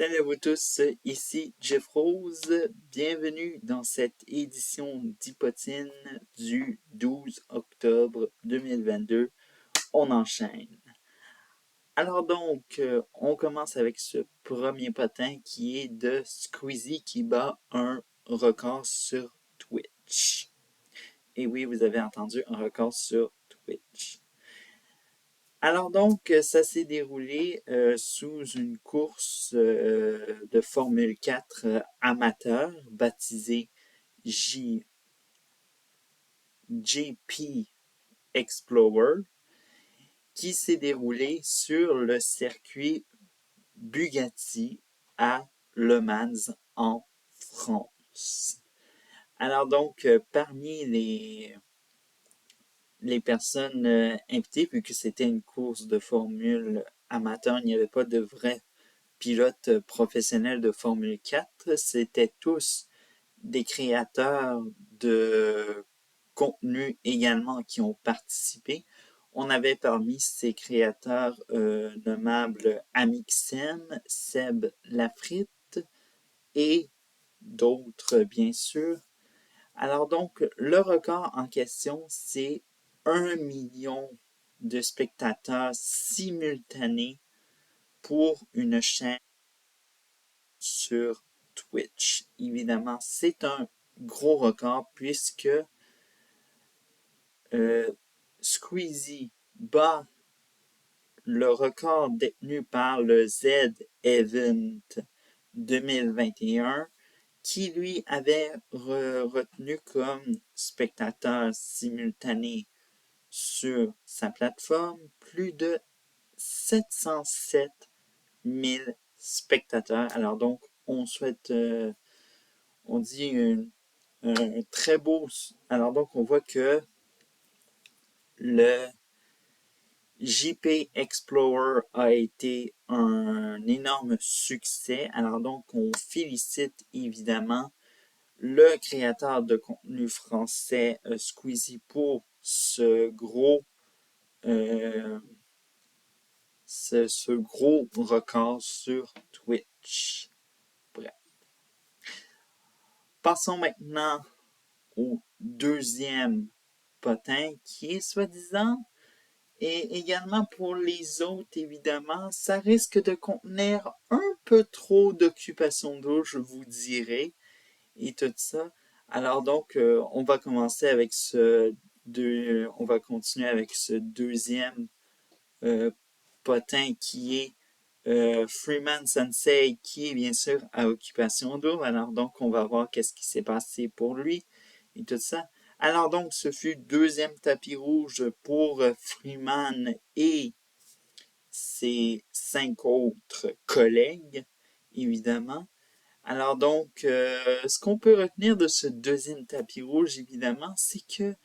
Salut à vous tous, ici Jeff Rose. Bienvenue dans cette édition d'Hypotine du 12 octobre 2022. On enchaîne. Alors donc, on commence avec ce premier potin qui est de Squeezie qui bat un record sur Twitch. Et oui, vous avez entendu, un record sur Twitch. Alors donc, ça s'est déroulé sous une course de Formule 4 amateur baptisée GP Explorer qui s'est déroulée sur le circuit Bugatti à Le Mans en France. Alors donc, parmi les personnes invitées, vu que c'était une course de formule amateur, il n'y avait pas de vrais pilotes professionnels de Formule 4. C'était tous des créateurs de contenu également qui ont participé. On avait parmi ces créateurs nommables Amixem, Seb Lafrite et d'autres bien sûr. Alors donc, le record en question, c'est 1 million de spectateurs simultanés pour une chaîne sur Twitch. Évidemment, c'est un gros record puisque Squeezie bat le record détenu par le Z-Event 2021 qui lui avait retenu comme spectateur simultané sur sa plateforme plus de 707 000 spectateurs. Alors donc, on souhaite, on dit un très beau. Alors donc, on voit que le JP Explorer a été un énorme succès. Alors donc, on félicite évidemment le créateur de contenu français Squeezie pour ce gros record sur Twitch. Bref. Passons maintenant au deuxième potin qui est soi-disant et également pour les autres, évidemment, ça risque de contenir un peu trop d'occupation d'eau, je vous dirais, et tout ça. Alors donc, on va commencer avec on va continuer avec ce deuxième potin qui est Freeman Sensei, qui est bien sûr à Occupation Double. Alors donc, on va voir qu'est-ce qui s'est passé pour lui et tout ça. Alors donc, ce fut deuxième tapis rouge pour Freeman et ses 5 autres collègues, évidemment. Alors donc, ce qu'on peut retenir de ce deuxième tapis rouge, évidemment, c'est que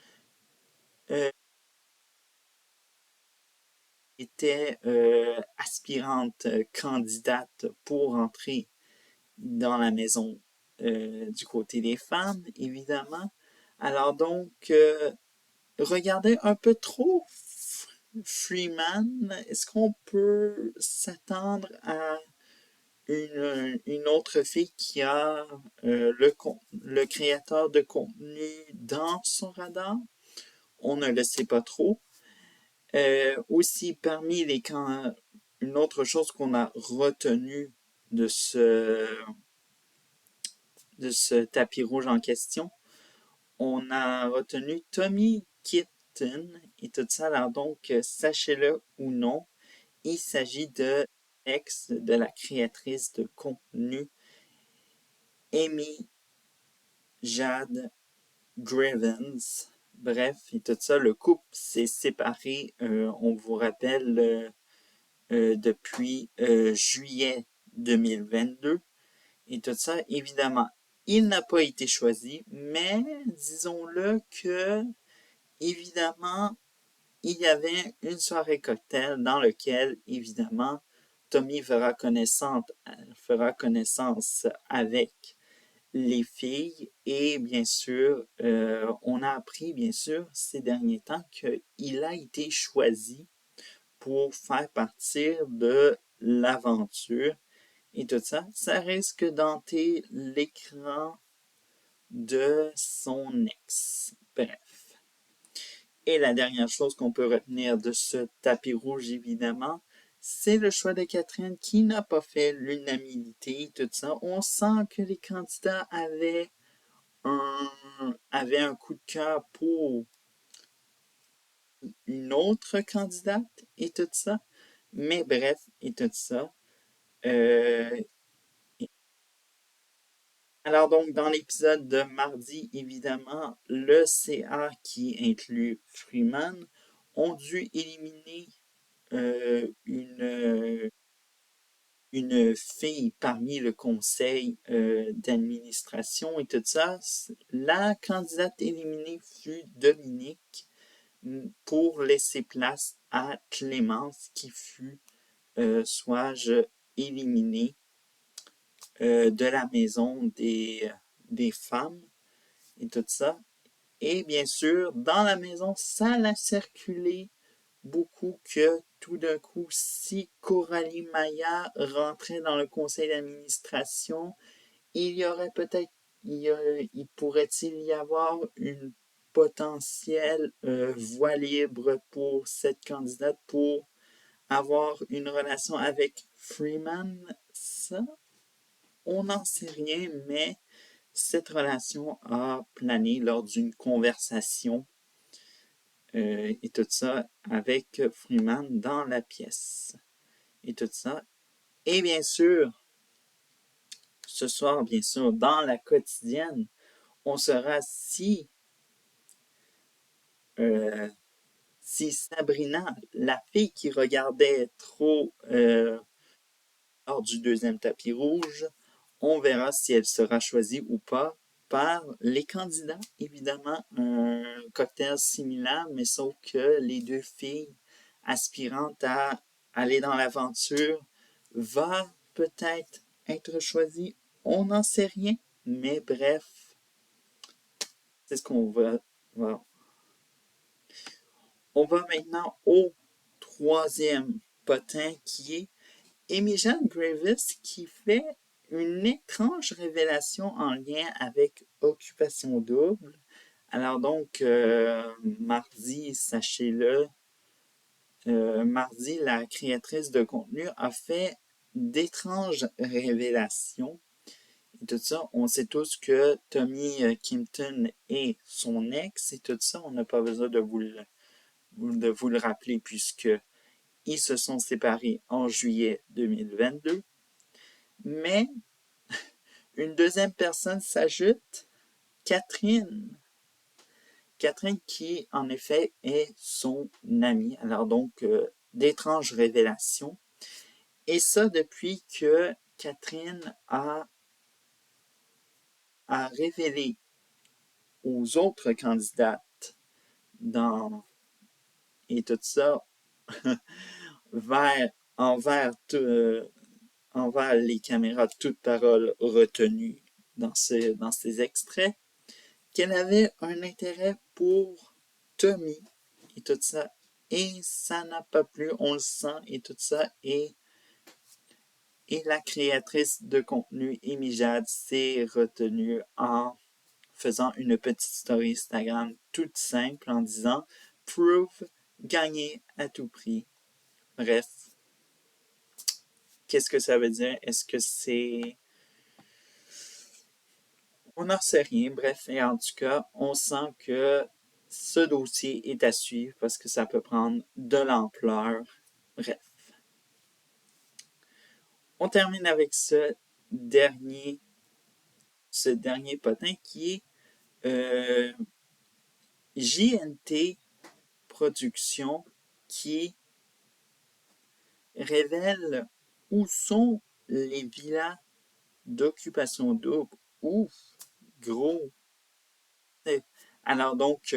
était aspirante candidate pour entrer dans la maison du côté des femmes, évidemment. Alors donc, regardez un peu trop Freeman. Est-ce qu'on peut s'attendre à une autre fille qui a le créateur de contenu dans son radar? On ne le sait pas trop. Aussi, parmi une autre chose qu'on a retenu de ce tapis rouge en question, on a retenu Tommy Kitten et tout ça. Alors donc, sachez-le ou non, il s'agit de l'ex de la créatrice de contenu Amy Jade Grivens. Bref, et tout ça, le couple s'est séparé, on vous rappelle, depuis juillet 2022. Et tout ça, évidemment, il n'a pas été choisi, mais disons-le que, évidemment, il y avait une soirée cocktail dans laquelle, évidemment, Tommy fera connaissance avec les filles et bien sûr, on a appris, bien sûr, ces derniers temps qu'il a été choisi pour faire partie de l'aventure et tout ça, ça risque d'hanter l'écran de son ex. Bref. Et la dernière chose qu'on peut retenir de ce tapis rouge, évidemment, c'est le choix de Catherine qui n'a pas fait l'unanimité, tout ça. On sent que les candidats avaient un coup de cœur pour une autre candidate et tout ça. Mais bref, et tout ça. Euh, alors donc, dans l'épisode de mardi, évidemment, le CA qui inclut Freeman ont dû éliminer une fille parmi le conseil d'administration et tout ça. La candidate éliminée fut Dominique pour laisser place à Clémence qui fut, soit-je, éliminée de la maison des femmes et tout ça. Et bien sûr, dans la maison, ça l'a circulé beaucoup que tout d'un coup, si Coralie Maya rentrait dans le conseil d'administration, il y aurait peut-être, il pourrait-il y avoir une potentielle voie libre pour cette candidate pour avoir une relation avec Freeman. Ça, on n'en sait rien, mais cette relation a plané lors d'une conversation et tout ça avec Freeman dans la pièce et tout ça. Et bien sûr, ce soir, bien sûr, dans la quotidienne, on saura euh, si Sabrina, la fille qui regardait trop lors du deuxième tapis rouge, on verra si elle sera choisie ou pas par les candidats. Évidemment, un cocktail similaire, mais sauf que les deux filles aspirantes à aller dans l'aventure va peut-être être choisies. On n'en sait rien, mais bref, c'est ce qu'on va voir. On va maintenant au troisième potin qui est Amy Jane Gravis qui fait une étrange révélation en lien avec Occupation Double. Alors donc, mardi, sachez-le, mardi, la créatrice de contenu a fait d'étranges révélations. Et tout ça, on sait tous que Tommy Kimpton est son ex et tout ça, on n'a pas besoin de vous le rappeler puisque ils se sont séparés en juillet 2022. Mais une deuxième personne s'ajoute, Catherine. Catherine qui, en effet, est son amie. Alors donc, d'étranges révélations. Et ça depuis que Catherine a révélé aux autres candidates dans et tout ça vers envers les caméras toute parole retenue dans ces extraits qu'elle avait un intérêt pour Tommy et tout ça. Et ça n'a pas plu, on le sent et tout ça. Et la créatrice de contenu, Amy Jade, s'est retenue en faisant une petite story Instagram toute simple en disant « Proof, gagner à tout prix ». Bref, qu'est-ce que ça veut dire? Est-ce que c'est... On n'en sait rien. Bref, et en tout cas, on sent que ce dossier est à suivre parce que ça peut prendre de l'ampleur. Bref. On termine avec dernier ce dernier potin qui est JNT Productions qui révèle où sont les villas d'occupation double. Ouf, gros. Alors donc,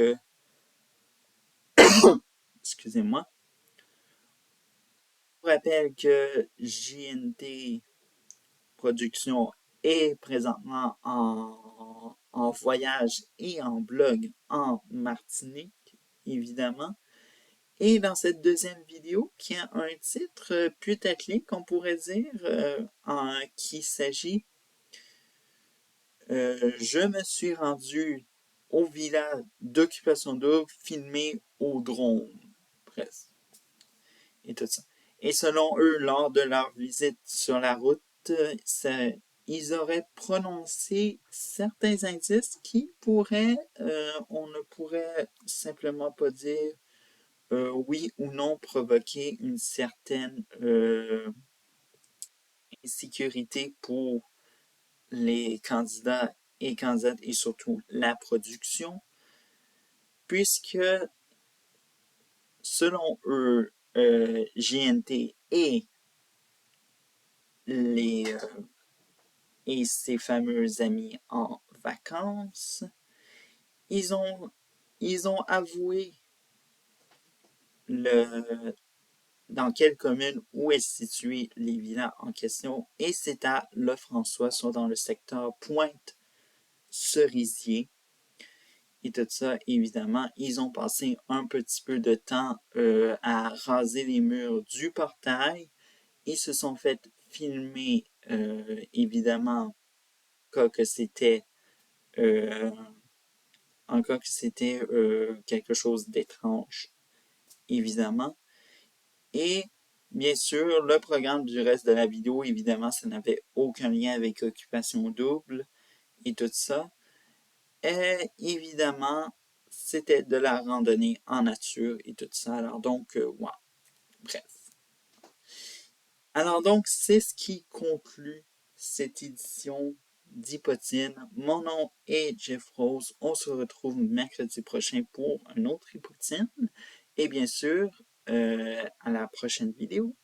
excusez-moi. Je vous rappelle que JNT Productions est présentement en voyage et en blog en Martinique, évidemment. Et dans cette deuxième vidéo, qui a un titre putaclic, on pourrait dire, qui s'agit je me suis rendu au village d'Occupation Double filmé au drone, presque, et tout ça. Et selon eux, lors de leur visite sur la route, ils auraient prononcé certains indices qui pourraient, on ne pourrait simplement pas dire oui ou non, provoquer une certaine insécurité pour les candidats et candidates et surtout la production, puisque selon eux, GNT et ses fameux amis en vacances, ils ont avoué dans quelle commune où est situé les villas en question, et c'est à Lefrançois, soit dans le secteur Pointe-Cerisier. Et tout ça, évidemment, ils ont passé un petit peu de temps à raser les murs du portail. Ils se sont fait filmer, évidemment, cas que c'était euh, en cas que c'était quelque chose d'étrange, évidemment. Et bien sûr, le programme du reste de la vidéo, évidemment, ça n'avait aucun lien avec Occupation Double et tout ça. Et évidemment, c'était de la randonnée en nature et tout ça. Alors donc, ouais, bref. Alors donc, c'est ce qui conclut cette édition d'Hypotine. Mon nom est Jeff Rose. On se retrouve mercredi prochain pour un autre Hypotine. Et bien sûr, à la prochaine vidéo.